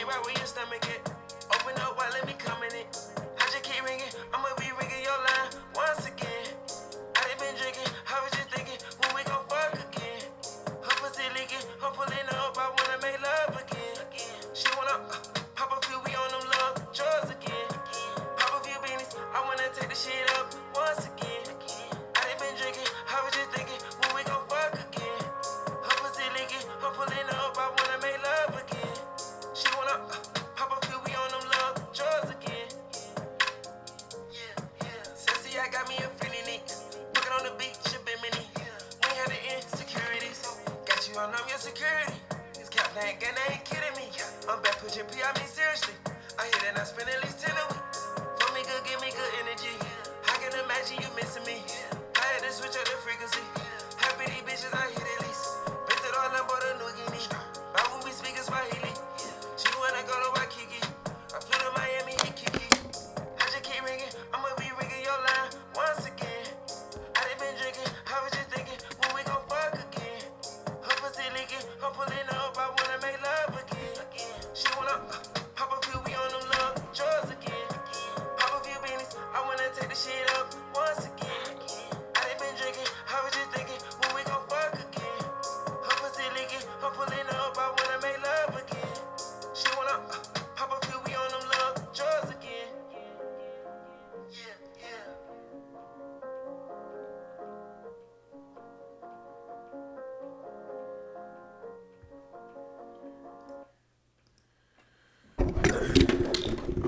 it right where your stomach at. Open up, why let me come in it. I just keep ringing, I'ma be ringing your line once again. I done been drinking, I was just thinking, when we gon' fuck again. Her pussy leaking, I'm pulling up, I wanna make love again. She wanna pop a few, we on them love drugs again. Pop a few beanies, I wanna take the shit up once again. I done been drinking, I was just thinking, when we gon' fuck again. Her pussy leaking, I'm pulling up, I wanna make love again. She wanna pop a few, we on them love drugs again. Sassy, I got me a feeling it. Walking on the beach, a bimini. We ain't had the insecurities. Got you on, I'm your security. This cap playing gun, they ain't kidding me. I'm back pushing P, I mean seriously. I hit and I spend at least 10 a week. For me good, give me good energy. I can imagine you missing me. I had to switch up the frequency. Happy these bitches, I hit at least. Been through all them, bought a new guinea. My movie speaking Swahili. She wanna go to Waikiki. I flew to Miami, he Kiki. I just keep ringing, I'ma be ringing your line once again. I done been drinking, I was just thinking, when we gon' fuck again. Her pussy leaking, I'm pulling up, I wanna make love again. She wanna pop a few, we on them love drugs again. Pop a few beanies, I wanna take the shit up once again. I done been drinking, I was just thinking, when we gon' fuck again. Her pussy leaking, I'm pulling up, I wanna make love again. She wanna pop a few, we on them love drugs again.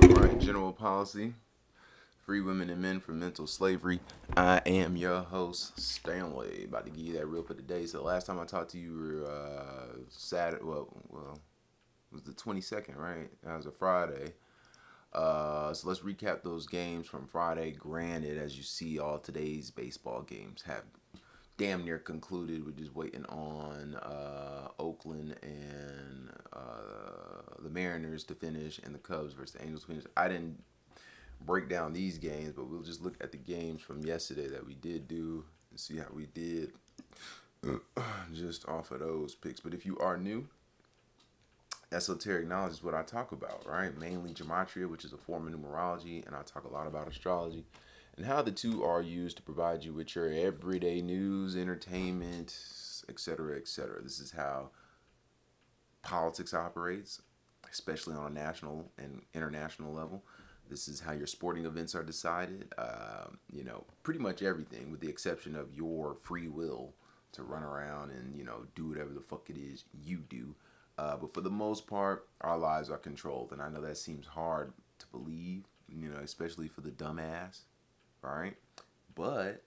All right, general policy. Free women and men from mental slavery. I am your host, Stanley. About to give you that real for the day. So last time I talked to you were Saturday. Well, it was the 22nd, right? That was a Friday. So let's recap those games from Friday. Granted, as you see, all today's baseball games have damn near concluded. We're just waiting on Oakland and the Mariners to finish and the Cubs versus the Angels to finish. I didn't break down these games, but we'll just look at the games from yesterday that we did do and see how we did just off of those picks. But if you are new, esoteric knowledge is what I talk about, right? Mainly Gematria, which is a form of numerology, and I talk a lot about astrology and how the two are used to provide you with your everyday news, entertainment, etc., etc. This is how politics operates, especially on a national and international level. This is how your sporting events are decided. Pretty much everything, with the exception of your free will to run around and, do whatever the fuck it is you do. But for the most part, our lives are controlled. And I know that seems hard to believe, especially for the dumbass, right? But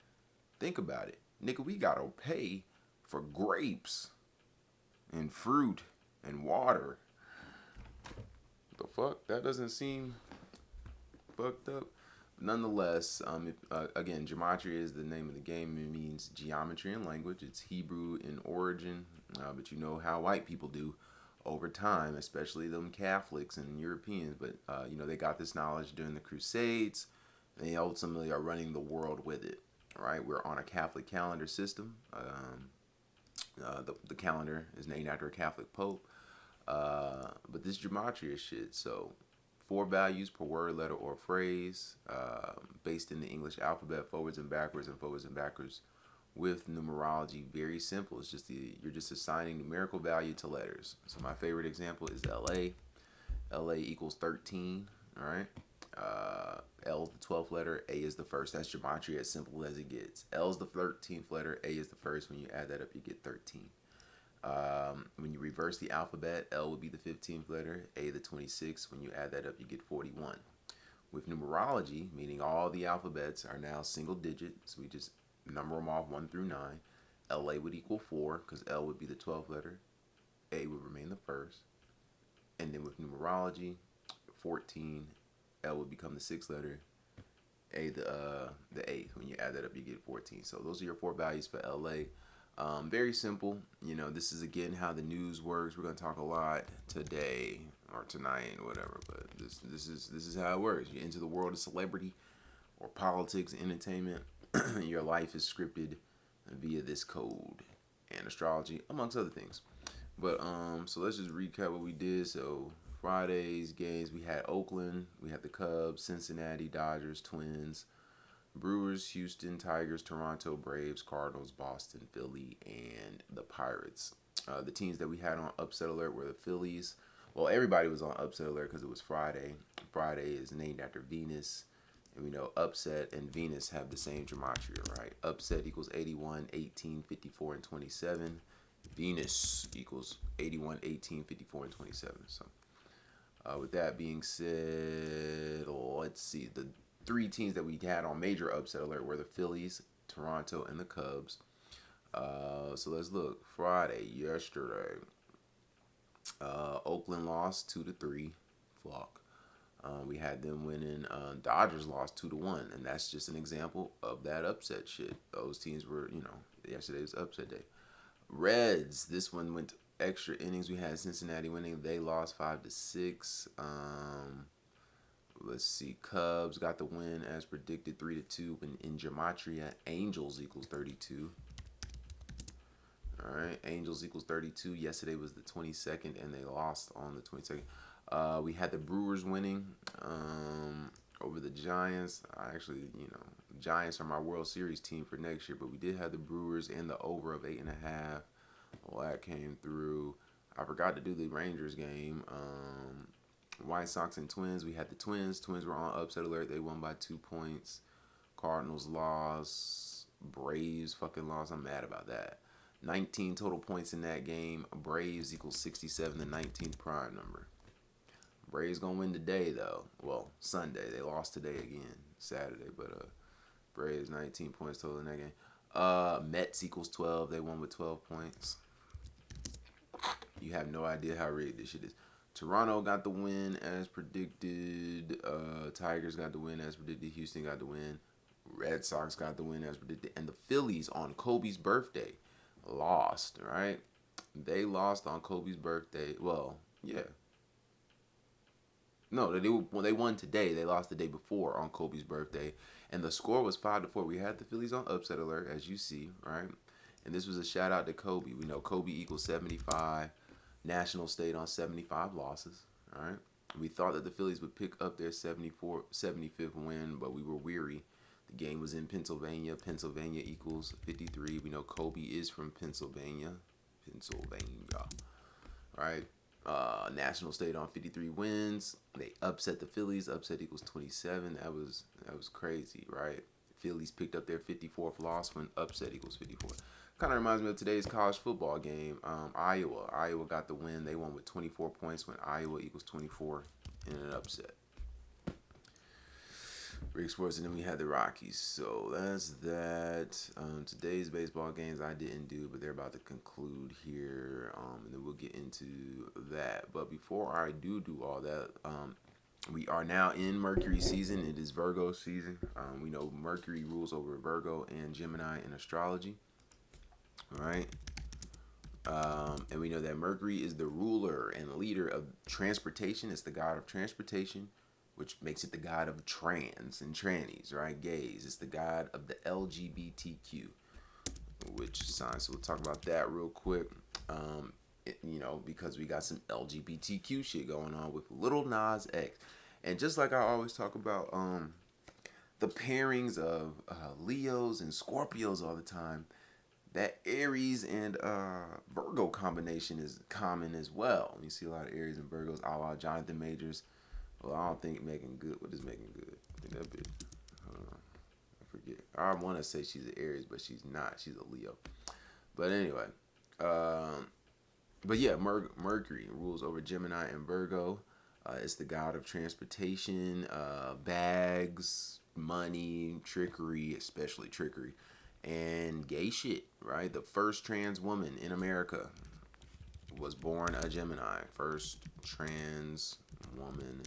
think about it. Nigga, we gotta pay for grapes and fruit and water. What the fuck? That doesn't seem fucked up. Nonetheless, again, Gematria is the name of the game. It means geometry in language. It's Hebrew in origin, but you know how white people do over time, especially them Catholics and Europeans. But they got this knowledge during the Crusades. They ultimately are running the world with it. Right? We're on a Catholic calendar system. The calendar is named after a Catholic pope. But this Gematria shit, so 4 values per word, letter, or phrase, based in the English alphabet, forwards and backwards, with numerology. Very simple. It's just you're just assigning numerical value to letters. So my favorite example is LA. LA equals 13. All right. L is the 12th letter. A is the first. That's Gematria, as simple as it gets. L is the 13th letter. A is the first. When you add that up, you get 13. When you reverse the alphabet, L would be the 15th letter, A the 26th. When you add that up, you get 41. With numerology, meaning all the alphabets are now single digits, we just number them off 1 through 9. LA would equal 4 because L would be the 12th letter, A would remain the first. And then with numerology, 14, L would become the 6th letter, A the 8th. When you add that up, you get 14. So those are your 4 values for LA. Very simple. This is again how the news works. We're gonna talk a lot today or tonight, whatever. But this is how it works. You enter the world of celebrity or politics, entertainment. Your life is scripted via this code and astrology, amongst other things. But so let's just recap what we did. So Friday's games, we had Oakland, we had the Cubs, Cincinnati, Dodgers, Twins, Brewers, Houston, Tigers, Toronto, Braves, Cardinals, Boston, Philly, and the Pirates. The teams that we had on upset alert were the Phillies. Well, everybody was on upset alert because it was Friday. Friday is named after Venus. And we know upset and Venus have the same gematria, right? Upset equals 81, 18, 54, and 27. Venus equals 81, 18, 54, and 27. So, with that being said, let's see. The three teams that we had on major upset alert were the Phillies, Toronto, and the Cubs. So let's look. Friday, yesterday, Oakland lost 2-3. Flock. We had them winning. Dodgers lost 2-1, and that's just an example of that upset shit. Those teams were, yesterday was upset day. Reds, this one went extra innings. We had Cincinnati winning. They lost 5-6. Let's see. Cubs got the win as predicted, 3-2. In Gematria, Angels equals 32. All right, Angels equals 32. Yesterday was the 22nd, and they lost on the 22nd. We had the Brewers winning over the Giants. Giants are my World Series team for next year, but we did have the Brewers and the over of 8.5. Well, that came through. I forgot to do the Rangers game. White Sox and Twins. We had the Twins. Twins were on upset alert. They won by 2 points. Cardinals lost. Braves fucking lost. I'm mad about that. 19 total points in that game. Braves equals 67, the 19th prime number. Braves gonna win today though. Well, Sunday. They lost today again. Saturday, but Braves 19 points total in that game. Mets equals 12. They won with 12 points. You have no idea how rigged this shit is. Toronto got the win as predicted. Tigers got the win as predicted. Houston got the win. Red Sox got the win as predicted. And the Phillies on Kobe's birthday lost, right? They lost on Kobe's birthday. Well, yeah. No, they won today. They lost the day before on Kobe's birthday. And the score was 5-4. We had the Phillies on upset alert, as you see, right? And this was a shout out to Kobe. We know Kobe equals 75. National stayed on 75 losses, all right? We thought that the Phillies would pick up their 75th win, but we were weary. The game was in Pennsylvania. Pennsylvania equals 53. We know Kobe is from Pennsylvania. All right? National stayed on 53 wins. They upset the Phillies. Upset equals 27. That was crazy, right? Phillies picked up their 54th loss when upset equals 54. Kind of reminds me of today's college football game. Iowa got the win. They won with 24 points when Iowa equals 24 in an upset. Rick Sports, and then we had the Rockies. So that's that. Today's baseball games I didn't do, but they're about to conclude here, and then we'll get into that. But before I do all that, we are now in Mercury season. It is Virgo season. We know Mercury rules over Virgo and Gemini in astrology. All right. And we know that Mercury is the ruler and leader of transportation. It's the god of transportation, which makes it the god of trans and trannies, right? Gays. It's the god of the LGBTQ, which sign. So we'll talk about that real quick. Because we got some LGBTQ shit going on with Lil Nas X. And just like I always talk about the pairings of Leos and Scorpios all the time, that Aries and Virgo combination is common as well. You see a lot of Aries and Virgos, a la Jonathan Majors. Well, I don't think Megan Good. What is Megan Good? I think that bitch. I forget. I want to say she's an Aries, but she's not. She's a Leo. But anyway. But yeah, Mercury rules over Gemini and Virgo. It's the god of transportation, bags, money, trickery, especially trickery, and gay shit, right? The first trans woman in America was born a Gemini. First trans woman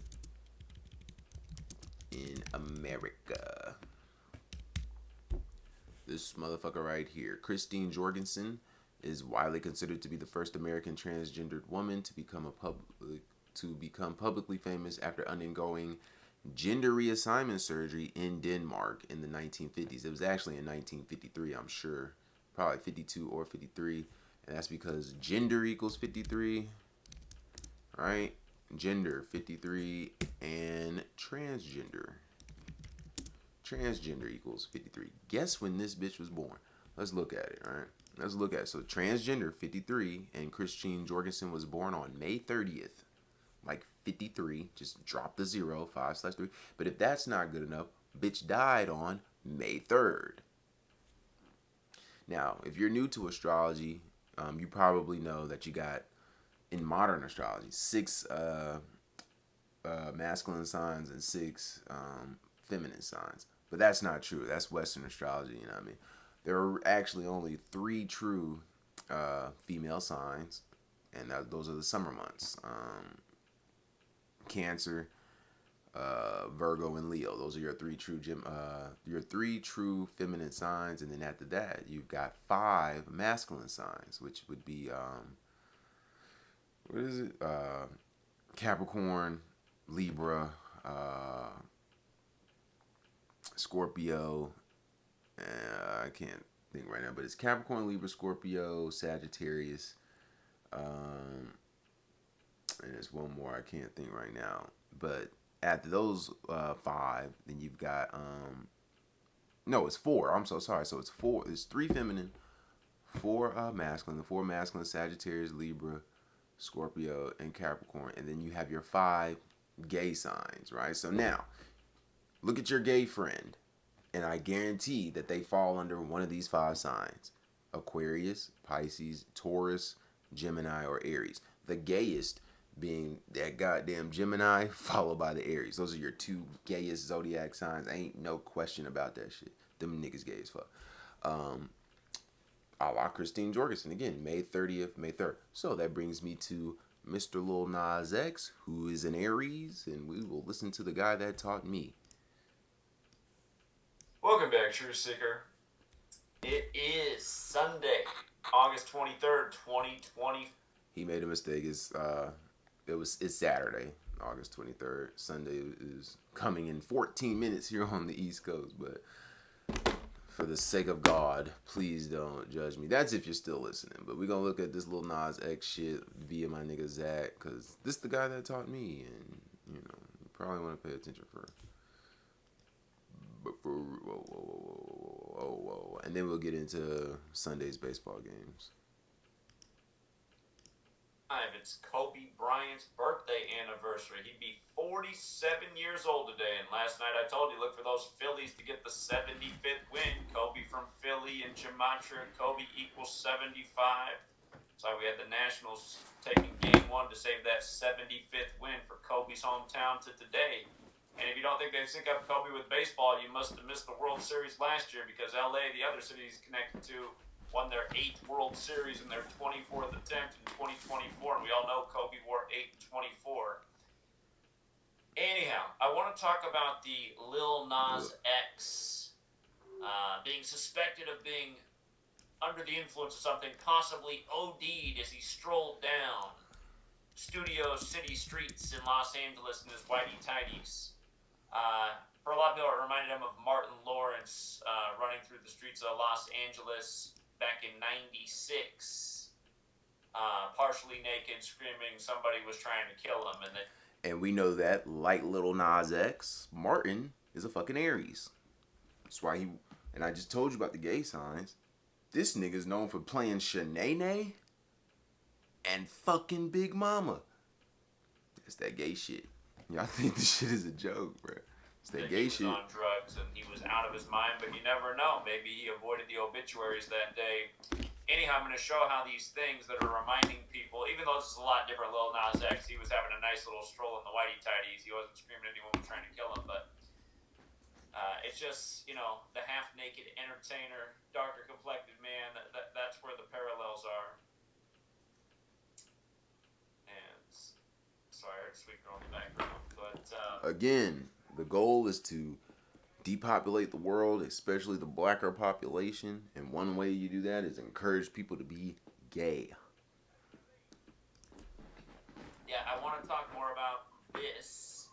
in America. This motherfucker right here, Christine Jorgensen, is widely considered to be the first American transgendered woman to become publicly famous after undergoing gender reassignment surgery in Denmark in the 1950s. It was actually in 1953, I'm sure. Probably 52 or 53. And that's because gender equals 53, right? gender 53, and transgender. Transgender equals 53. Guess when this bitch was born? Let's look at it, all right? Let's look at it. So transgender 53, and Christine Jorgensen was born on May 30th. Like 53, just drop the 0, 5/3. But if that's not good enough, bitch died on May 3rd. Now, if you're new to astrology, you probably know that you got, in modern astrology, 6 masculine signs and 6 feminine signs. But that's not true. That's Western astrology, you know what I mean? There are actually only 3 true female signs, and those are the summer months. Cancer, Virgo, and Leo. Those are your 3 true feminine signs, and then after that, you've got 5 masculine signs, which would be what is it? Capricorn, Libra, Scorpio. I can't think right now, but it's Capricorn, Libra, Scorpio, Sagittarius, and there's one more I can't think right now. But after those 5, then you've got no, it's 4. I'm so sorry. So it's 4. There's 3 feminine, 4 masculine. The 4 masculine: Sagittarius, Libra, Scorpio, and Capricorn. And then you have your 5 gay signs, right? So now, look at your gay friend, and I guarantee that they fall under one of these 5 signs: Aquarius, Pisces, Taurus, Gemini, or Aries. The gayest being that goddamn Gemini, followed by the Aries. Those are your 2 gayest zodiac signs. Ain't no question about that shit. Them niggas gay as fuck. A la Christine Jorgensen. Again, May 30th, May 3rd. So that brings me to Mr. Lil Nas X, who is an Aries, and we will listen to the guy that taught me. Welcome back, True Seeker. It is Sunday, August 23rd, 2020. He made a mistake. It's Saturday, August 23rd. Sunday is coming in 14 minutes here on the East Coast, but for the sake of God, please don't judge me. That's if you're still listening. But we're going to look at this Lil Nas X shit via my nigga Zach, because this is the guy that taught me, and, you know, you probably want to pay attention for whoa. And then we'll get into Sunday's baseball games. It's Kobe Bryant's birthday anniversary. He'd be 47 years old today, and last night I told you, look for those Phillies to get the 75th win. Kobe from Philly and Gematria. Kobe equals 75. So we had the Nationals taking game 1 to save that 75th win for Kobe's hometown to today. And if you don't think they sync up Kobe with baseball, you must have missed the World Series last year, because LA, the other city he's connected to, won their 8th World Series in their 24th attempt in 2024, and we all know Kobe wore 8-24. Anyhow, I want to talk about the Lil Nas X being suspected of being under the influence of something, possibly OD'd as he strolled down Studio City streets in Los Angeles in his whitey-tighties. For a lot of people, it reminded him of Martin Lawrence running through the streets of Los Angeles back in '96, partially naked, screaming somebody was trying to kill him. And we know that, like Lil Nas X, Martin is a fucking Aries. That's why and I just told you about the gay signs. This nigga's known for playing Shanae and fucking Big Mama. That's that gay shit. Y'all think this shit is a joke, bro. It's that gay shit. He was on drugs and he was out of his mind, but you never know. Maybe he avoided the obituaries that day. Anyhow, I'm going to show how these things that are reminding people, even though this is a lot different, Lil Nas X, he was having a nice little stroll in the whitey-tighties. He wasn't screaming anyone was trying to kill him, but it's just, you know, the half-naked entertainer, darker complected man, that's where the parallels are. And sorry, I heard Sweet Girl in the background, but again, the goal is to depopulate the world, especially the blacker population. And one way you do that is encourage people to be gay. Yeah, I want to talk more about this.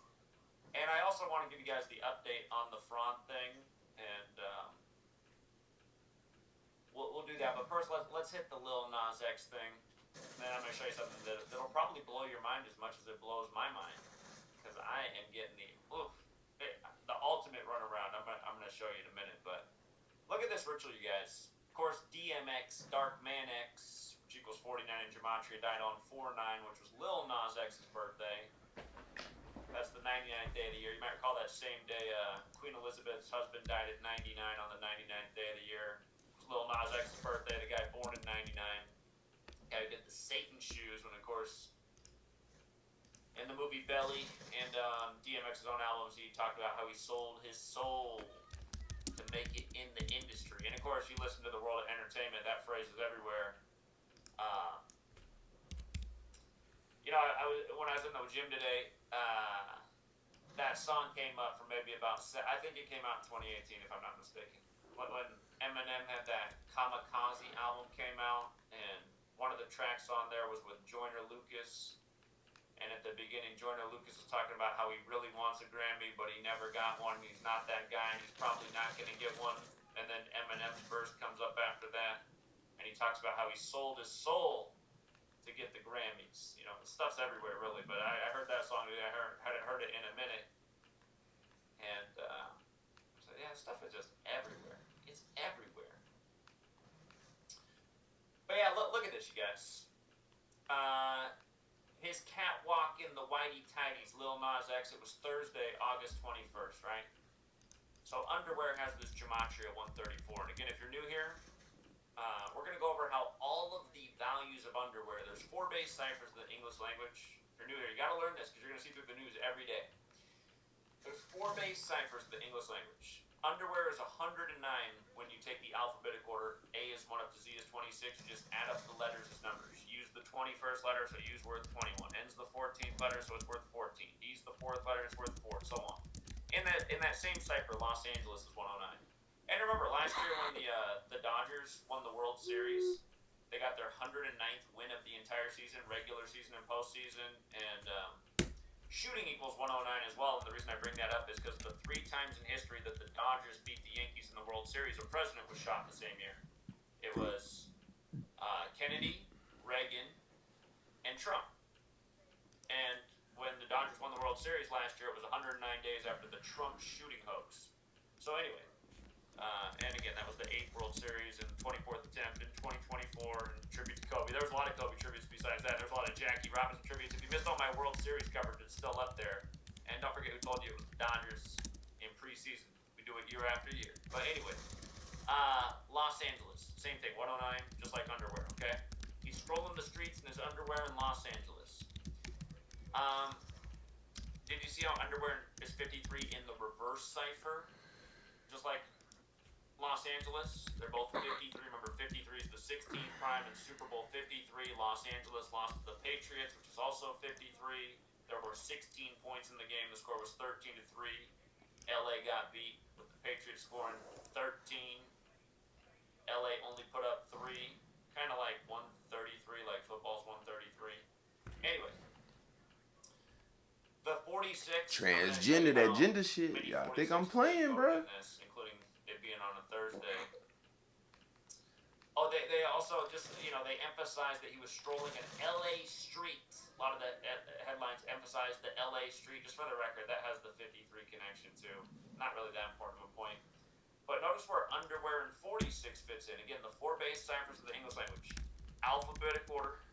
And I also want to give you guys the update on the fraud thing. And we'll do that. But first, let's hit the Lil Nas X thing. then I'm going to show you something that'll probably blow your mind as much as it blows my mind. Because I am getting the ultimate runaround. I'm going to show you in a minute. But look at this ritual, you guys. Of course, DMX, Dark Man X, which equals 49 in Gematria, died on 4/9, which was Lil Nas X's birthday. That's the 99th day of the year. You might recall that same day Queen Elizabeth's husband died at 99 on the 99th day of the year. It was Lil Nas X's birthday, the guy born in 99. The guy who did the Satan shoes when, of course, in the movie Belly and DMX's own albums, he talked about how he sold his soul to make it in the industry. And, of course, you listen to the world of entertainment, that phrase is everywhere. When I was in the gym today, that song came up for maybe about, I think it came out in 2018, if I'm not mistaken. When Eminem had that Kamikaze album came out, and one of the tracks on there was with Joyner Lucas. And at the beginning, Joyner Lucas was talking about how he really wants a Grammy, but he never got one. He's not that guy, and he's probably not going to get one. And then Eminem's verse comes up after that, and he talks about how he sold his soul to get the Grammys. You know, the stuff's everywhere, really. But I heard that song today. I hadn't heard it in a minute. And so, yeah, stuff is just everywhere. It's everywhere. But yeah, look at this, you guys. His catwalk in the whitey tighties, Lil Nas X, it was Thursday, August 21st, right? So underwear has this Gematria 134. And again, if you're new here, we're going to go over how all of the values of underwear, there's 4 base ciphers in the English language. If you're new here, you got to learn this because you're going to see through the news every day. There's 4 base ciphers in the English language. Underwear is 109 when you take the alphabetic order. A is 1 up to Z is 26. You just add up the letters as numbers. Use the 21st letter, so use worth 21. N's the 14th letter, so it's worth 14. D's the 4th letter, it's worth 4, so on. In that same cipher, Los Angeles is 109. And remember, last year when the Dodgers won the World Series, they got their 109th win of the entire season, regular season and postseason, and shooting equals 109 as well. And the reason I bring that up is because the 3 times in history that the Dodgers beat the Yankees in the World Series, a president was shot in the same year. It was Kennedy, Reagan, and Trump. And when the Dodgers won the World Series last year, it was 109 days after the Trump shooting hoax. So anyway, and again, that was the 8th World Series and 24th attempt in 2024, and tribute to Kobe. There was a lot of Kobe tributes besides that. There's a lot of Jackie Robinson tributes. If you missed all my World Series coverage, it's still up there. And don't forget who told you it was the Dodgers in preseason. We do it year after year. But anyway, Los Angeles, same thing, 109, just like underwear, okay? He's strolling the streets in his underwear in Los Angeles. Did you see how underwear is 53 in the reverse cipher? Just like Los Angeles, they're both 53. Remember, 53 is the 16th prime in Super Bowl 53. Los Angeles lost to the Patriots, which is also 53. There were 16 points in the game. The score was 13-3. LA got beat with the Patriots scoring 13. LA only put up 3. Kind of like 133, like football's 133. Anyway. The 46. Transgender, that gender shit. Y'all think I'm playing, bro? Including it being on a Thursday. Oh, they also just, they emphasized that he was strolling an LA street. A lot of the headlines emphasize the LA street. Just for the record, that has the 53 connection too. Not really that important of a point. But notice where underwear in 46 fits in. Again, the 4 base ciphers of the English language. Alphabetic order.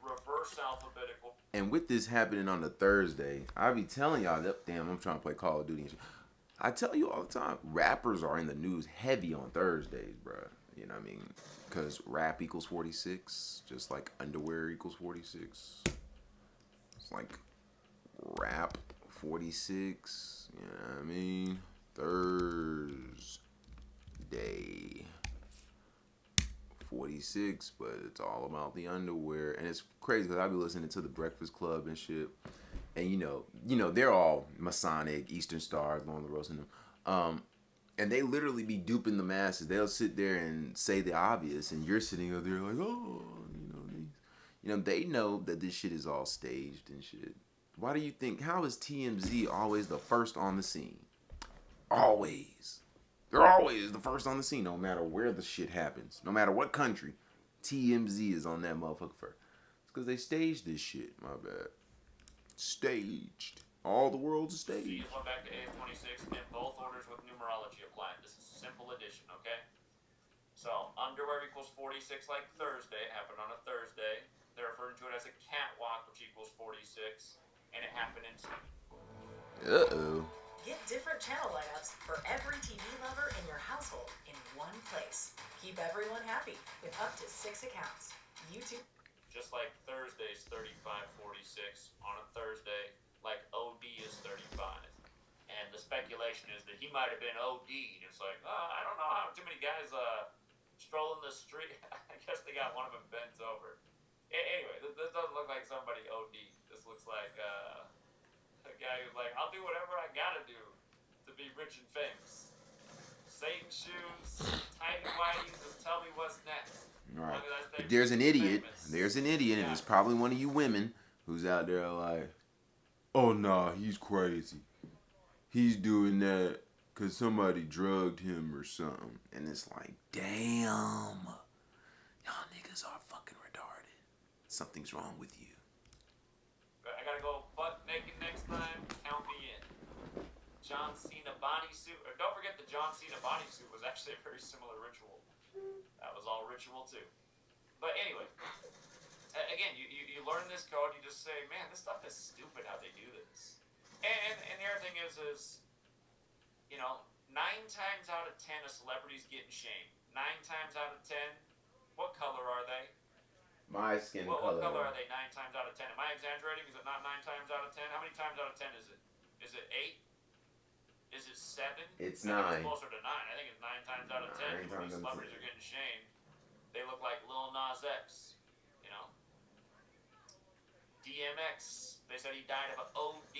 Reverse alphabetical. And with this happening on a Thursday, I be telling y'all that, damn, I'm trying to play Call of Duty and shit. I tell you all the time, rappers are in the news heavy on Thursdays, bro. You know what I mean? Because rap equals 46, just like underwear equals 46. It's like rap 46, you know what I mean? Thursday 46, but it's all about the underwear. And it's crazy because I be listening to the Breakfast Club and shit, and you know they're all Masonic, Eastern Stars, along the roast in them, and they literally be duping the masses. They'll sit there and say the obvious, and you're sitting up there like, oh, they know that this shit is all staged and shit. Why do you think? How is TMZ always the first on the scene? Always. They're always the first on the scene, no matter where the shit happens. No matter what country, TMZ is on that motherfucker first. because they staged this shit. My bad. Staged. All the world's C staged. is 1 back to A is 26, and both orders with numerology applied. This is simple addition, okay? So, underwear equals 46 like Thursday. It happened on a Thursday. They're referring to it as a catwalk, which equals 46. And it happened in... Uh-oh. Get different channel lineups for every TV lover in your household in one place. Keep everyone happy with up to 6 accounts. YouTube. Just like Thursday's 3546 on a Thursday, like OD is 35. And the speculation is that he might have been OD'd. It's like, I don't know how too many guys strolling the street. I guess they got one of them bent over. Anyway, this doesn't look like somebody OD'd. This looks like a guy who's like, I'll do whatever I gotta do to be rich and famous. Satan shoes, tidy whities, just tell me what's next. All right. But there's an idiot. There's an idiot, and it's probably one of you women who's out there like, oh, nah, he's crazy. He's doing that because somebody drugged him or something. And it's like, damn. Y'all niggas are fucking retarded. Something's wrong with you. I gotta go butt naked next time. Count me in. John Cena bodysuit. Or don't forget the John Cena bodysuit was actually a very similar ritual. That was all ritual too. But anyway, again, you learn this code. You just say, man, this stuff is stupid how they do this. And the other thing is, you know, 9 times out of 10 a celebrity's getting shamed. 9 times out of 10, what color are they? My skin What color. color are they 9 times out of 10? Am I exaggerating? Is it not 9 times out of 10? How many times out of 10 is it? Is it 8? Is it 7? It's I think 9. it's closer to 9. I think it's 9 times out of 10. When these celebrities are getting shamed, they look like Lil Nas X. You know? DMX, they said he died of an OD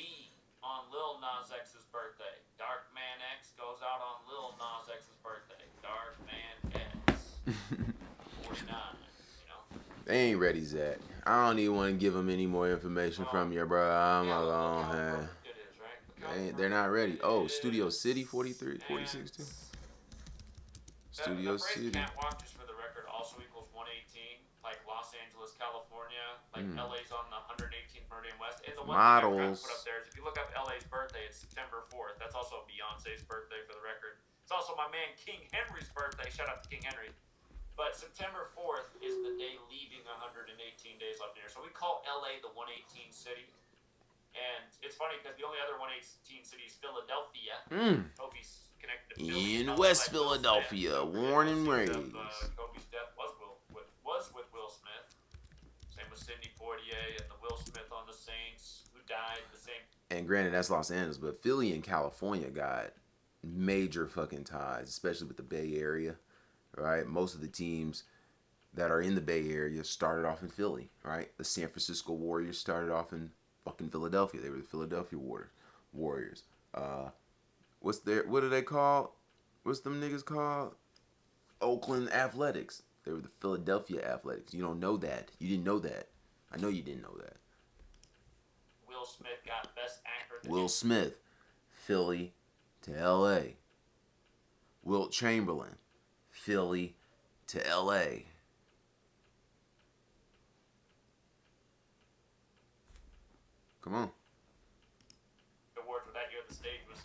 on Lil Nas X's birthday. Dark Man X goes out on Lil Nas X's birthday. Dark Man X. 49. They ain't ready, Zach. I don't even want to give them any more information from you, bro. I'm alone. They're not ready. Oh, Studio City 43, 46 too. Studio the phrase City. Catwalk, just for the record, also equals 118, like Los Angeles, California, like LA's on the 118th Meridian West. And the one thing I forgot to put up there is if you look up LA's birthday, it's September 4th. That's also Beyonce's birthday, for the record. It's also my man King Henry's birthday. Shout out to King Henry. But September 4th is the day leaving 118 days left in here. So we call LA the 118 city. And it's funny because the only other 118 city is Philadelphia. Kobe's connected to Philly. In West Philadelphia, born and raised. Kobe's death was with Will Smith. Same with Sidney Poitier and the Will Smith on the Saints who died the same. And granted, that's Los Angeles, but Philly and California got major fucking ties, especially with the Bay Area, right? Most of the teams that are in the Bay Area started off in Philly, right? The San Francisco Warriors started off in fucking Philadelphia. They were the Philadelphia Warriors. What do they call? What's them niggas called? Oakland Athletics. They were the Philadelphia Athletics. You don't know that. You didn't know that. I know you didn't know that. Will Smith got Best Actor. Will Smith, Philly to L.A. Wilt Chamberlain, Philly to L.A. Come on. The awards for that year at the stage was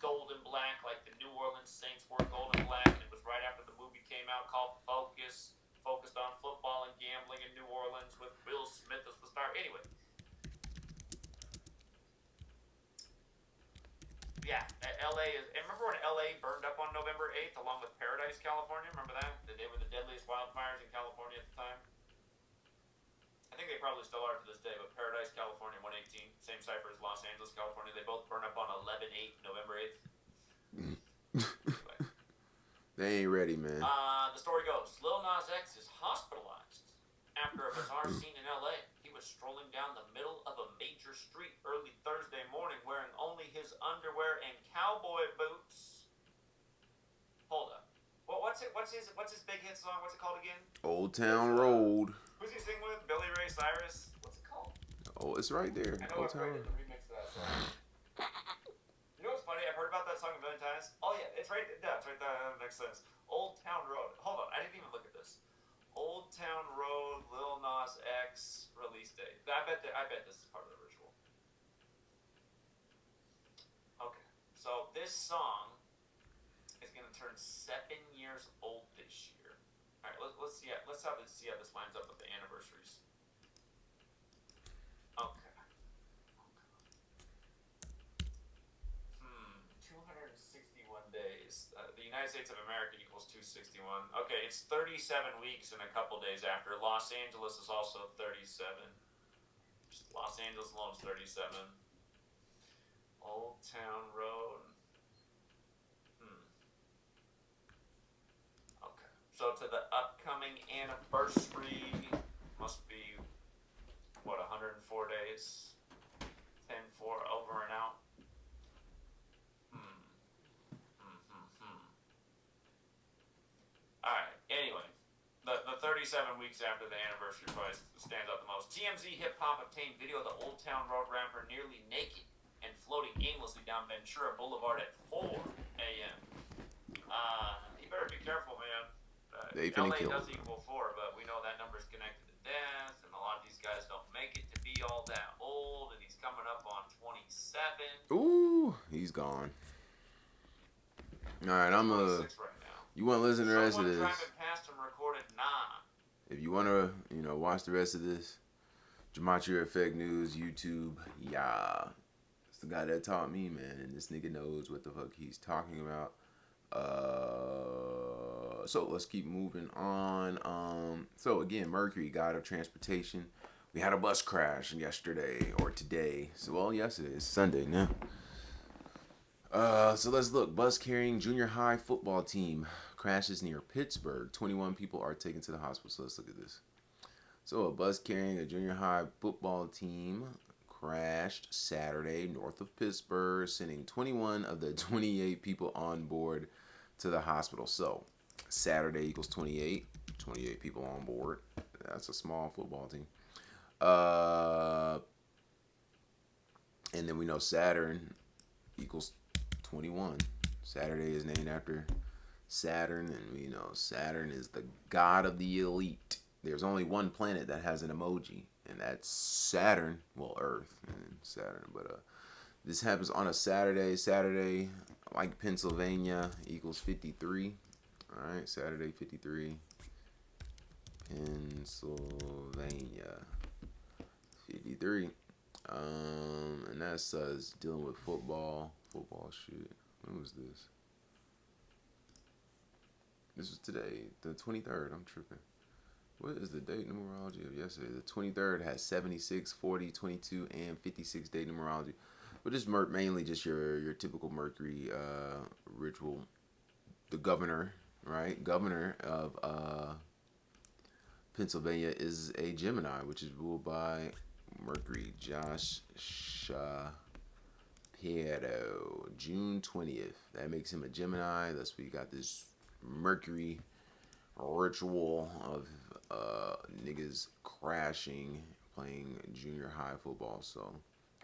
gold and black, like the New Orleans Saints wore gold and black. And it was right after the movie came out called Focus, focused on football and gambling in New Orleans with Will Smith as the star. Anyway. Yeah, LA is. And remember when LA burned up on November 8th along with Paradise, California? Remember that? They were the deadliest wildfires in California at the time. I think they probably still are to this day, but Paradise, California, 118. Same cipher as Los Angeles, California. They both burn up on 11/8, November 8th. They ain't ready, man. The story goes, Lil Nas X is hospitalized after a bizarre scene in LA. He was strolling down the middle of a major street early Thursday morning wearing only his underwear and cowboy boots. Hold up. What's his big hit song? What's it called again? Old Town Road. Who's he sing with? Billy Ray Cyrus? What's it called? Oh, it's right there. I know Old it's Town right Road. in the remix of that song. You know what's funny? I've heard about that song a million times. Oh yeah, it's right there. It's right there in the next sentence. Old Town Road. Hold on, I didn't even look at this. Old Town Road, Lil Nas X released this song is going to turn 7 years old this year. All right, let's see. See how this lines up with the anniversaries. Okay. 261 days. The United States of America equals 261. Okay, it's 37 weeks and a couple days after. Los Angeles is also 37. Just Los Angeles alone is 37. Old Town Road. Okay. So to the upcoming anniversary must be, what, 104 days? 10-4 over and out. Alright, anyway. The 37 weeks after the anniversary probably stands out the most. TMZ Hip Hop obtained video of the Old Town Road rapper nearly naked and floating aimlessly down Ventura Boulevard at 4 a.m. You better be careful, man. They finna LA kill does him. equal 4, but we know that number's connected to death, and a lot of these guys don't make it to be all that old, and he's coming up on 27. Ooh, he's gone. All right, I'm 26 right now. You want to listen to the rest of this? Someone driving past him recorded nah. If you want to, watch the rest of this, Gematria Effect News, YouTube, yeah. It's the guy that taught me, man, and this nigga knows what the fuck he's talking about. So let's keep moving on. So again, Mercury, god of transportation. We had a bus crash yesterday or today. So, well, yesterday. It's Sunday now. So let's look. Bus carrying junior high football team crashes near Pittsburgh. 21 people are taken to the hospital. So let's look at this. So a bus carrying a junior high football team crashed Saturday north of Pittsburgh, sending 21 of the 28 people on board to the hospital. So Saturday equals 28. 28 people on board. That's a small football team. And then we know Saturn equals 21. Saturday is named after Saturn, and we know Saturn is the god of the elite. There's only one planet that has an emoji, and that's Saturn. Well, Earth and Saturn, but this happens on a Saturday. Saturday, like Pennsylvania, equals 53. All right, Saturday 53. Pennsylvania 53. And that's us dealing with football shit. When was this? This was today, the 23rd. I'm tripping. What is the date numerology of yesterday? The 23rd has 76, 40, 22, and 56 date numerology. But just mainly just your typical Mercury ritual. The governor, right? Governor of Pennsylvania is a Gemini, which is ruled by Mercury. Josh Shapiro, June 20th. That makes him a Gemini. Thus we got this Mercury ritual of niggas crashing playing junior high football. So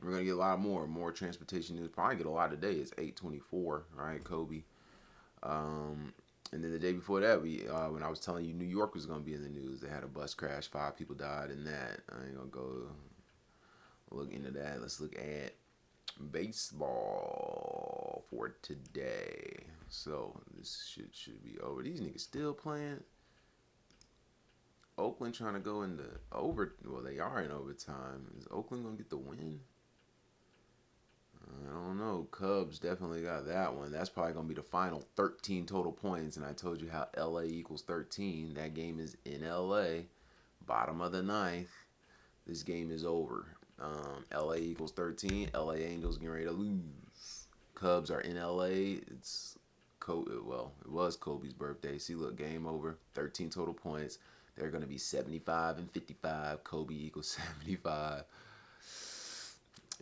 we're gonna get a lot more transportation news. Probably get a lot today. It's 8:24, right? Kobe. And then the day before that, we when I was telling you New York was gonna be in the news, they had a bus crash. 5 people died in that. I ain't gonna go look into that. Let's look at baseball for today. So this shit should be over. These niggas still playing. Oakland trying to go into well, they are in overtime. Is Oakland gonna get the win? I don't know. Cubs definitely got that one. That's probably gonna be the final 13 total points. And I told you how LA equals 13. That game is in LA, bottom of the ninth. This game is over. LA equals 13. LA Angels getting ready to lose. Cubs are in LA. It's it was Kobe's birthday. See, look, game over. 13 total points. They're going to be 75 and 55. Kobe equals 75.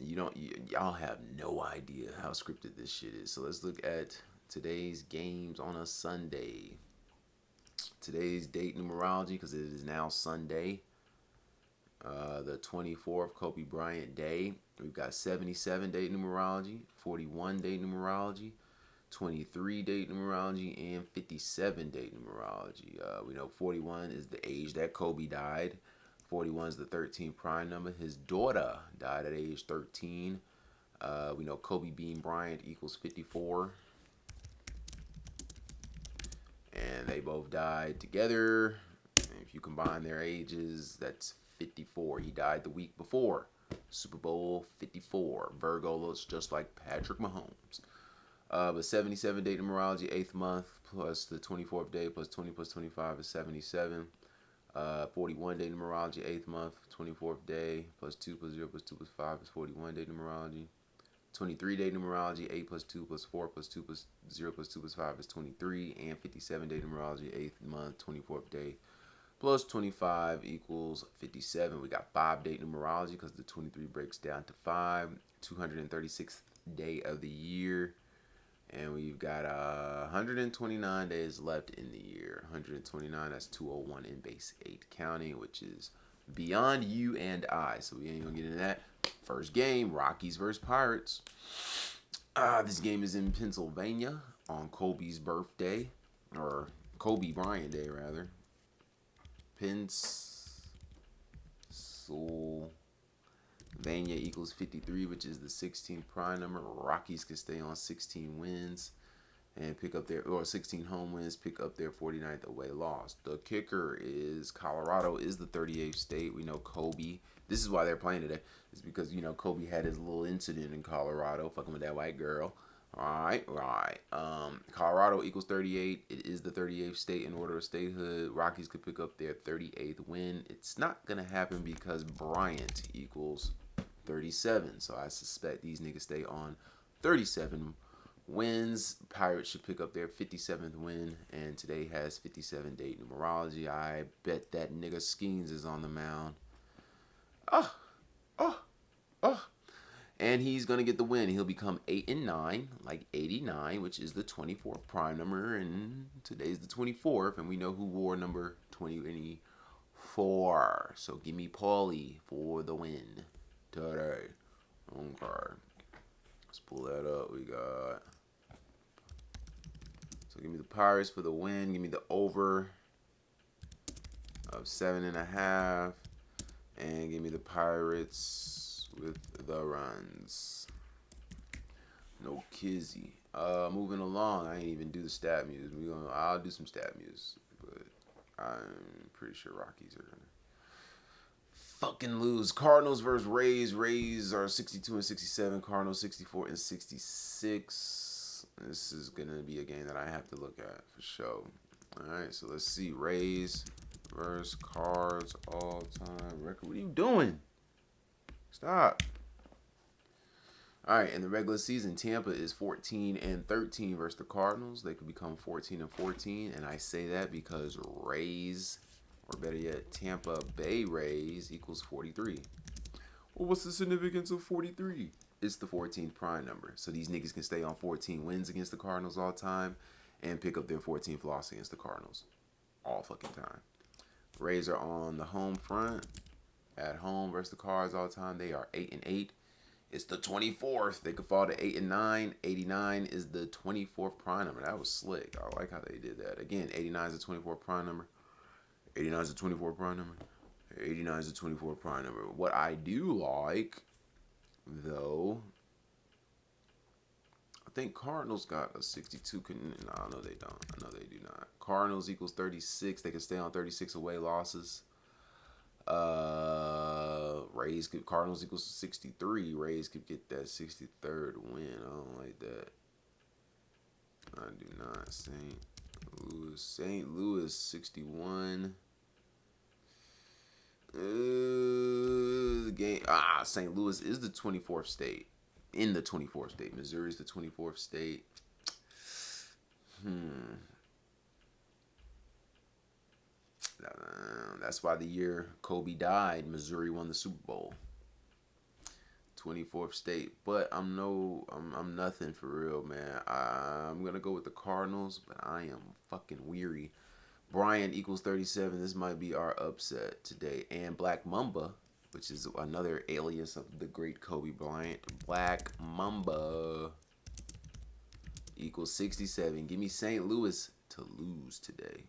Y'all have no idea how scripted this shit is. So let's look at today's games on a Sunday. Today's date numerology, because it is now Sunday. The 24th, Kobe Bryant Day. We've got 77 date numerology, 41 date numerology, 23 date numerology, and 57 date numerology. We know 41 is the age that Kobe died. 41 is the 13th prime number. His daughter died at age 13. We know Kobe Bryant equals 54. And they both died together. And if you combine their ages, that's 54. He died the week before. Super Bowl 54. Virgo looks just like Patrick Mahomes. But 77 day numerology, 8th month, plus the 24th day, plus 20 plus 25 is 77. 41 day numerology, 8th month, 24th day, plus 2 plus 0 plus 2 plus 5 is 41 day numerology. 23 day numerology, 8 plus 2 plus 4 plus 2 plus 0 plus 2 plus 5 is 23. And 57 day numerology, 8th month, 24th day, plus 25 equals 57. We got 5 day numerology because the 23 breaks down to 5. 236th day of the year. And we've got 129 days left in the year. 129, that's 201 in base 8 county, which is beyond you and I. So we ain't going to get into that. First game, Rockies versus Pirates. This game is in Pennsylvania on Kobe's birthday. Or Kobe Bryant Day, rather. Pennsylvania equals 53, which is the 16th prime number. Rockies can stay on 16 wins and pick up their, or 16 home wins, pick up their 49th away loss. The kicker is Colorado is the 38th state. We know Kobe. This is why they're playing today. It's because, you know, Kobe had his little incident in Colorado, fucking with that white girl. Right. Colorado equals 38. It is the 38th state in order of statehood. Rockies could pick up their 38th win. It's not going to happen because Bryant equals 37. So I suspect these niggas stay on 37 wins. Pirates should pick up their 57th win. And today has 57 date numerology. I bet that nigga Skeens is on the mound. And he's going to get the win. He'll become 8-9, like 89, which is the 24th prime number. And today's the 24th. And we know who wore number 24. So give me Paulie for the win today. Okay. Let's pull that up. We got. So give me the Pirates for the win. Give me the over of 7.5. And give me the Pirates with the runs. No kizzy. Moving along. I ain't even do the stat music. I'll do some stat music, but I'm pretty sure Rockies are gonna fucking lose. Cardinals versus Rays. Rays are 62 and 67. Cardinals 64 and 66. This is gonna be a game that I have to look at for sure. All right, so let's see. Rays versus Cards all time record. What are you doing? Stop. All right, in the regular season, Tampa is 14 and 13 versus the Cardinals. They could become 14 and 14, and I say that because Rays, or better yet, Tampa Bay Rays equals 43. Well, what's the significance of 43? It's the 14th prime number, so these niggas can stay on 14 wins against the Cardinals all time and pick up their 14th loss against the Cardinals all fucking time. Rays are on the home front. At home versus the Cards all time. They are 8 and 8. It's the 24th. They could fall to 8 and 9. 89 is the 24th prime number. That was slick. I like how they did that. Again, 89 is the 24th prime number. 89 is the 24th prime number. 89 is the 24th prime number. What I do like, though, I think Cardinals got a 62. No, they don't. I know they do not. Cardinals equals 36. They can stay on 36 away losses. Cardinals equals 63. Rays could get that 63rd win. I don't like that. I do not. St. Louis 61. The game. St. Louis is the 24th state. In the 24th state. Missouri's the 24th state. That's why the year Kobe died, Missouri won the Super Bowl. 24th state. But I'm nothing for real, man. I'm going to go with the Cardinals, but I am fucking weary. Bryant equals 37. This might be our upset today. And Black Mamba, which is another alias of the great Kobe Bryant. Black Mamba equals 67. Give me St. Louis to lose today.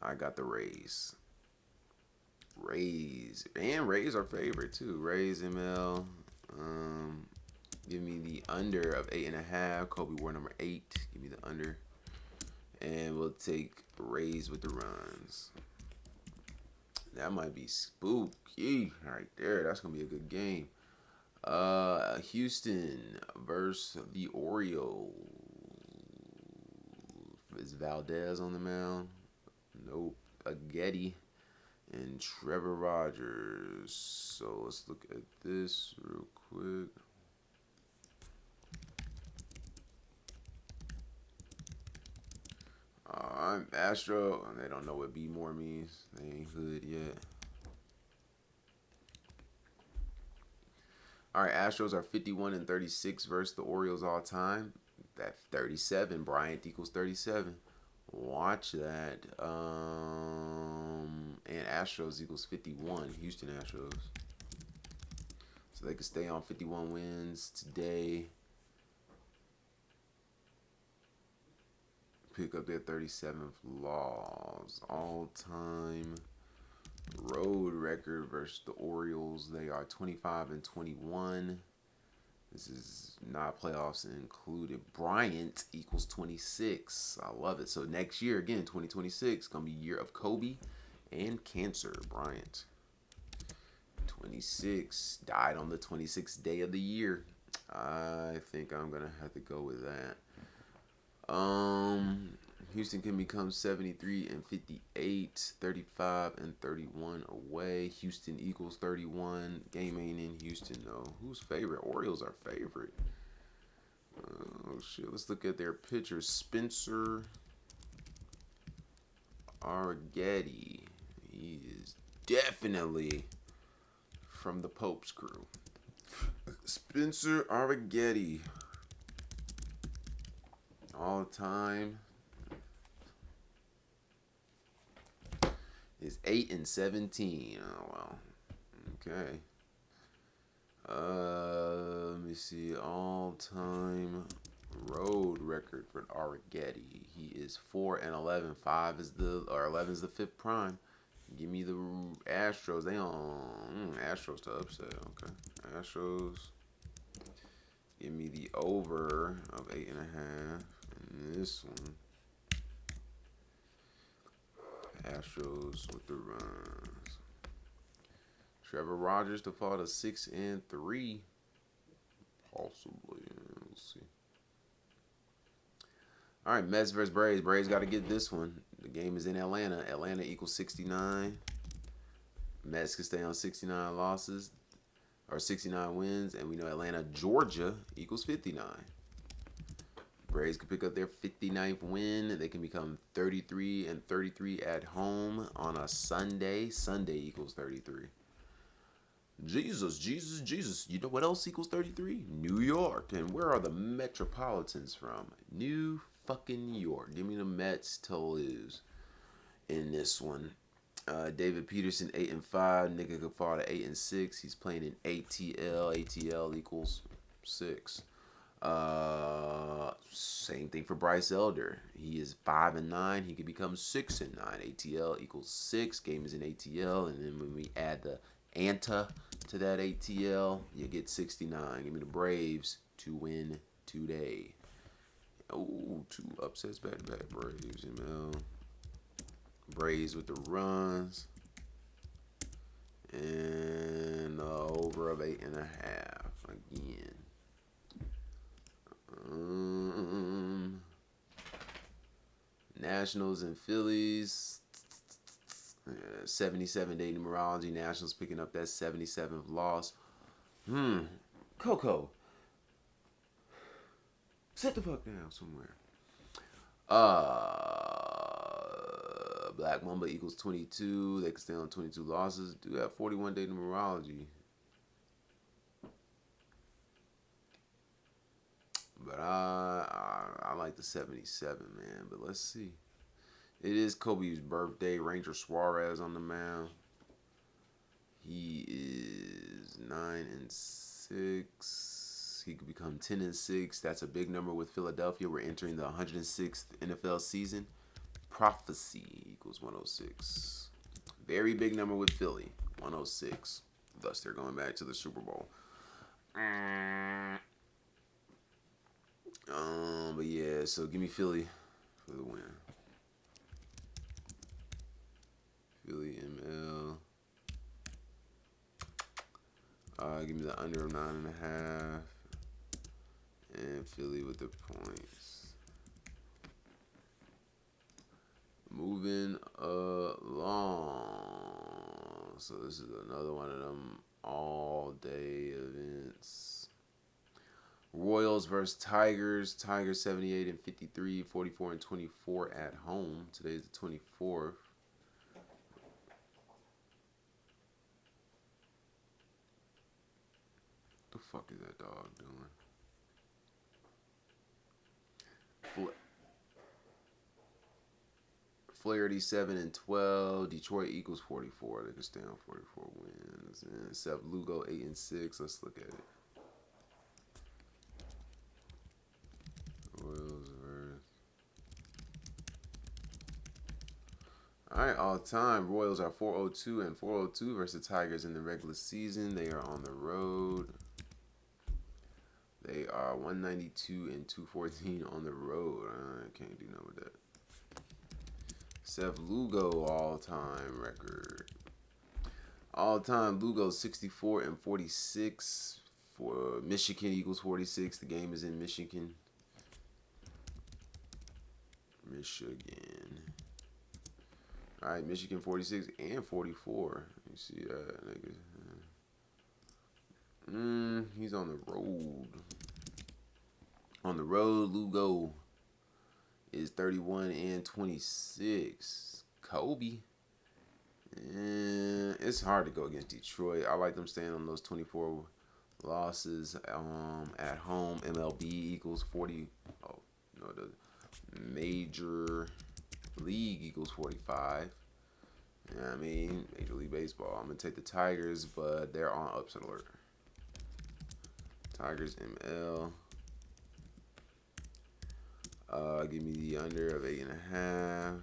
I got the Rays. Rays are favorite too. Rays ML. Give me the under of 8.5. Kobe wore number 8. Give me the under. And we'll take Rays with the runs. That might be spooky right there. That's going to be a good game. Houston versus the Orioles. Is Valdez on the mound? Nope. Getty and Trevor Rogers. So let's look at this real quick. I'm Astro. They don't know what B more means. They ain't hood yet. All right, Astros are 51-36 versus the Orioles all time. That 37. Bryant equals 37. Watch that. And Astros equals 51. Houston Astros. So they can stay on 51 wins today. Pick up their 37th loss. All-time road record versus the Orioles. They are 25-21. This is not playoffs included. Bryant equals 26. I love it. So next year, again, 2026, going to be year of Kobe and cancer. Bryant. 26. Died on the 26th day of the year. I think I'm going to have to go with that. Houston can become 73-58, 35-31 away. Houston equals 31. Game ain't in Houston though. Who's favorite? Orioles are favorite. Oh shit! Let's look at their pitchers. Spencer Arrighetti. He is definitely from the Pope's crew. Spencer Arrighetti. All time is 8-17. Oh well. Okay. Let me see. All time road record for Arrighetti. He is 4-11. 5 is the 11 is the fifth prime. Give me the Astros. They on Astros to upset. Okay. Astros. Give me the over of 8.5. This one, Astros with the runs. Trevor Rogers to fall to 6-3, possibly. Let's see. All right, Mets versus Braves. Braves got to get this one. The game is in Atlanta. Atlanta equals 69. Mets can stay on 69 losses or 69 wins, and we know Atlanta, Georgia equals 59. Braves can pick up their 59th win. They can become 33-33 at home on a Sunday. Sunday equals 33. Jesus. You know what else equals 33? New York. And where are the Metropolitans from? New fucking York. Give me the Mets to lose in this one. David Peterson 8-5. Nigga could fall to 8-6. He's playing in ATL. ATL equals 6. Same thing for Bryce Elder. He is 5-9. He could become 6-9. ATL equals 6. Game is in ATL, and then when we add the ANTA to that ATL, you get 69. Give me the Braves to win today. Oh, 2 upsets back to back. Braves, you know. Braves with the runs. And over of 8.5 again. Nationals and Phillies. 77-day numerology. Nationals picking up that 77th loss. Coco. Sit the fuck down somewhere. Black Mamba equals 22. They can stay on 22 losses. Do have 41-day numerology. But I like the 77, man. But let's see. It is Kobe's birthday. Ranger Suarez on the mound. He is 9-6. He could become 10-6. That's a big number with Philadelphia. We're entering the 106th NFL season. Prophecy equals 106. Very big number with Philly. 106. Thus, they're going back to the Super Bowl. But yeah, so give me Philly for the win. Philly ML. Give me the under of 9.5. And Philly with the points. Moving along. So this is another one of them all-day events. Royals versus Tigers. Tigers 78 and 53, 44 and 24 at home. Today's the 24th. What the fuck is that dog doing? Flaherty 7 and 12. Detroit Eagles 44. They can stay on 44 wins. And Seth Lugo 8 and 6. Let's look at it. Royals versus. Alright, all time. Royals are 402 and 402 versus Tigers in the regular season. They are on the road. They are 192 and 214 on the road. I can't do nothing with that. Seth Lugo all-time record. All-time Lugo 64 and 46 for Michigan Eagles 46. The game is in Michigan. All right, Michigan 46 and 44. You see that, nigga? He's on the road. On the road, Lugo is 31 and 26. Kobe. And it's hard to go against Detroit. I like them staying on those 24 losses at home. MLB equals 40. Oh, no, the Major League equals 45. Yeah, I mean, Major League Baseball. I'm going to take the Tigers, but they're on upset alert. Tigers ML. Give me the under of 8.5.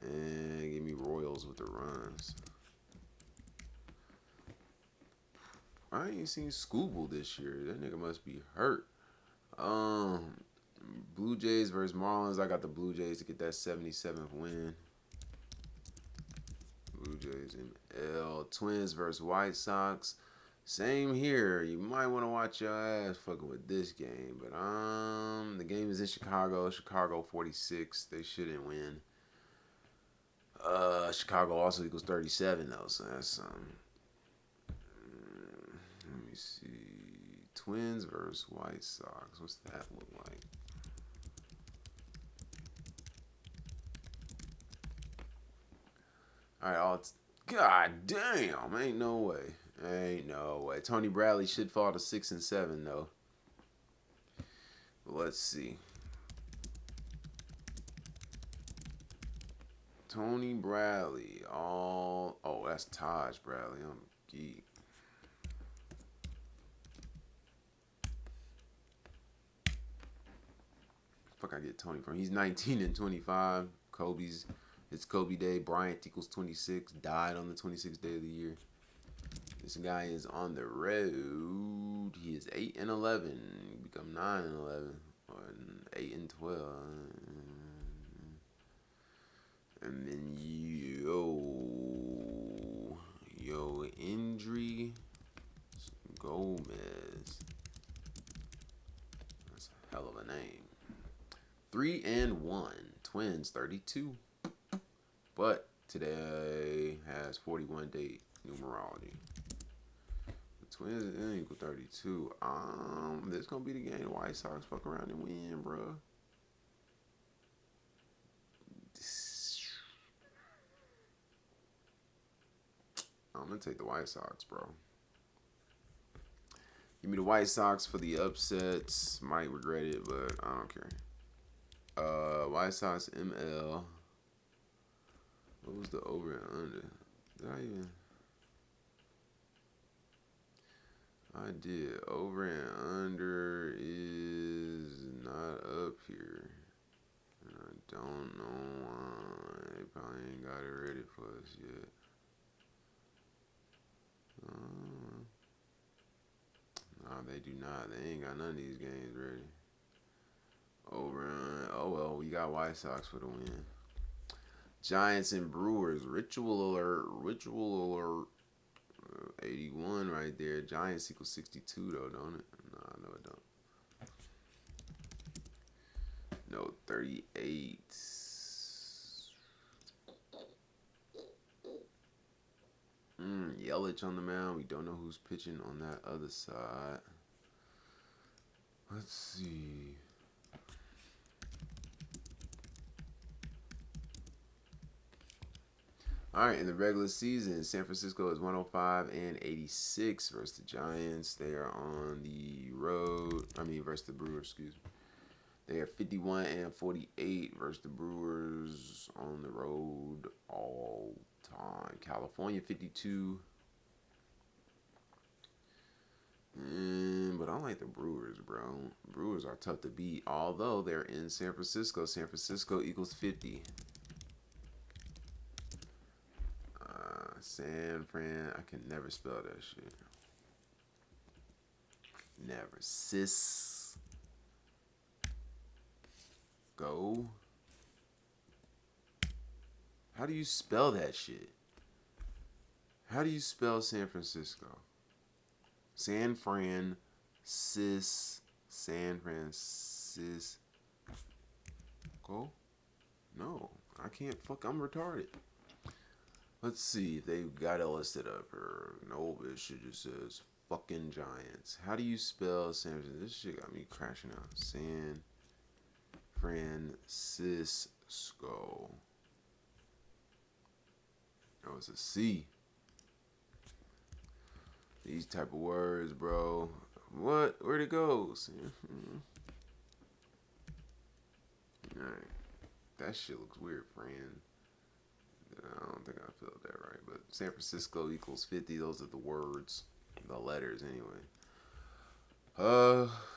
And give me Royals with the runs. I ain't seen Scooble this year. That nigga must be hurt. Blue Jays versus Marlins. I got the Blue Jays to get that 77th win. Blue Jays ML. Twins versus White Sox. Same here. You might want to watch your ass fucking with this game. But the game is in Chicago. Chicago 46. They shouldn't win. Chicago also equals 37 though, so that's let me see. Twins versus White Sox. What's that look like? Alright, God damn, ain't no way. Ain't no way. Tony Bradley should fall to 6 and 7 though. But let's see. Tony Bradley. Oh, that's Taj Bradley. I'm geek. Fuck, I get Tony from. He's 19 and 25. It's Kobe Day. Bryant equals 26. Died on the 26th day of the year. This guy is on the road. He is 8 and 11. He become 9 and 11. Or 8 and 12. And then yo injury Gomez. That's a hell of a name. 3 and 1. Twins 32. But today has 41 date numerology. The Twins equal 32. This gonna be the game the White Sox fuck around and win, bro. I'm gonna take the White Sox, bro. Give me the White Sox for the upsets. Might regret it, but I don't care. White Sox ML. What was the over and under? I did. Over and under is not up here. And I don't know why. They probably ain't got it ready for us yet. No, they do not. They ain't got none of these games ready. Over. Oh well, we got White Sox for the win. Giants and Brewers. Ritual alert. Ritual alert. 81 right there. Giants equals 62 though, don't it? No, it don't. No, 38. Yelich on the mound. We don't know who's pitching on that other side. Let's see. All right, in the regular season, San Francisco is 105 and 86 versus the Giants. They are on the road. Versus the Brewers, excuse me. They are 51 and 48 versus the Brewers on the road all time. California 52. But I like the Brewers, bro. Brewers are tough to beat, although they're in San Francisco. San Francisco equals 50. San Fran, I can never spell that shit. Never. Go. How do you spell that shit? How do you spell San Francisco? San Francisco. No, I can't. I'm retarded. Let's see if they've got it listed up here. No, it shit just says fucking Giants. How do you spell San Francisco? This shit got me crashing out. San Francisco. Oh, it's a C. These type of words, bro. What? Where'd it go? Alright. That shit looks weird, friend. I don't think I felt that right. But San Francisco equals 50. Those are the words. The letters, anyway.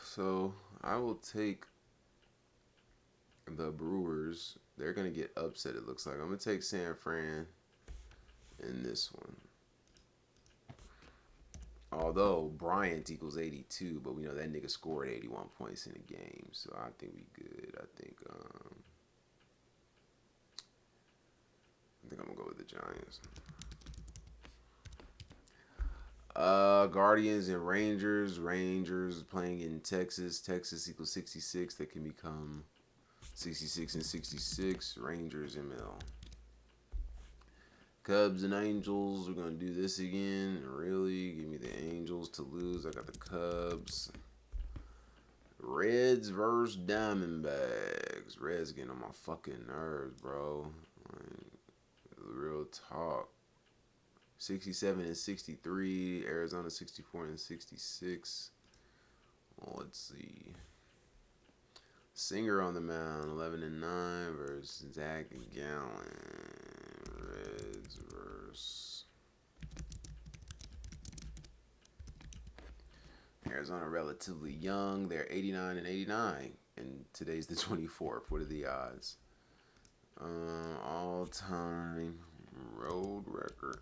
So I will take the Brewers. They're going to get upset, it looks like. I'm going to take San Fran in this one. Although Bryant equals 82, but we know that nigga scored 81 points in the game, so I think we good. I think I'm gonna go with the Giants. Guardians and Rangers. Rangers playing in Texas. Texas equals 66. That can become 66 and 66. Rangers ML. Cubs and Angels. We're going to do this again. Really? Give me the Angels to lose. I got the Cubs. Reds versus Diamondbacks. Reds getting on my fucking nerves, bro. Like, real talk. 67 and 63. Arizona 64 and 66. Well, let's see. Singer on the mound. 11 and 9 versus Zach Gallen. Reds versus Arizona, relatively young. They're 89 and 89, and today's the 24th. What are the odds? All-time road record.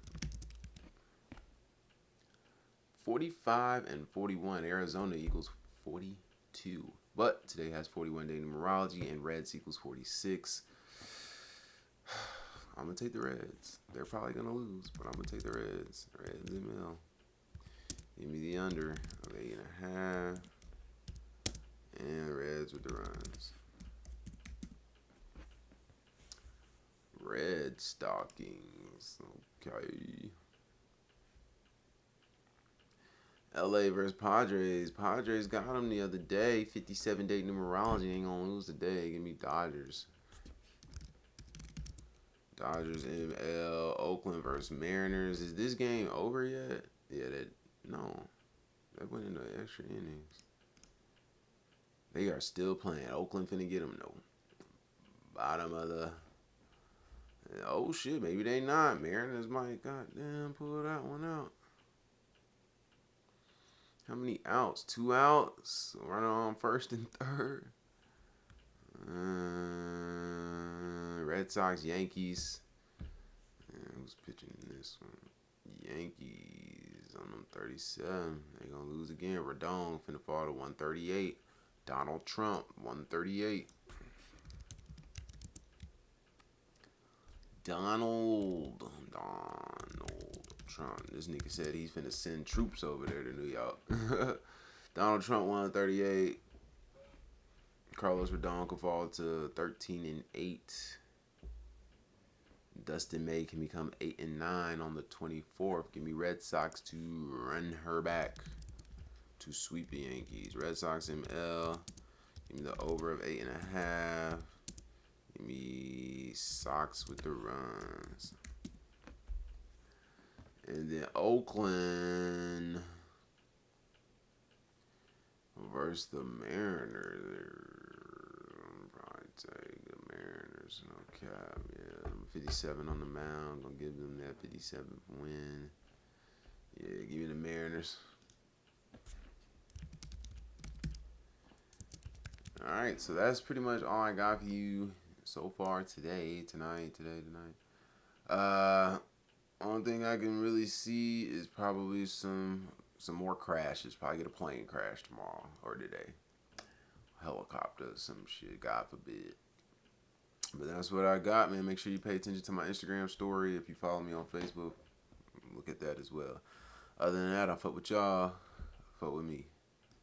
45 and 41. Arizona equals 42. But today has 41-day numerology, and Reds equals 46. I'm going to take the Reds. They're probably going to lose, but I'm going to take the Reds. Reds ML. Give me the under of 8.5. And Reds with the runs. Red Stockings. Okay. LA versus Padres. Padres got them the other day. 57-day numerology. Ain't going to lose today. Give me Dodgers. Dodgers ML. Oakland versus Mariners. Is this game over yet? Yeah, no. That went into extra innings. They are still playing. Oakland finna get them. No. Bottom of the... Oh, shit. Maybe they not. Mariners might goddamn pull that one out. How many outs? 2 outs. Runner on first and third. Red Sox, Yankees. Who's pitching in this one? Yankees on them 37. They gonna lose again. Rodon finna fall to 138. Donald Trump, 138. Donald Trump. This nigga said he's finna send troops over there to New York. Donald Trump, 138. Carlos Rodon could fall to 13-8. Dustin May can become 8-9 on the 24th. Give me Red Sox to run her back to sweep the Yankees. Red Sox ML. Give me the over of 8.5. Give me Sox with the runs. And then Oakland versus the Mariners. Probably take the Mariners. No cap. Yeah, 57 on the mound. Gonna give them that 57th win. Yeah, give me the Mariners. Alright, so that's pretty much all I got for you so far tonight. Only thing I can really see is probably some more crashes. Probably get a plane crash tomorrow or today. Helicopter, some shit, God forbid. But that's what I got, man. Make sure you pay attention to my Instagram story. If you follow me on Facebook, look at that as well. Other than that, I fuck with y'all. Fuck with me.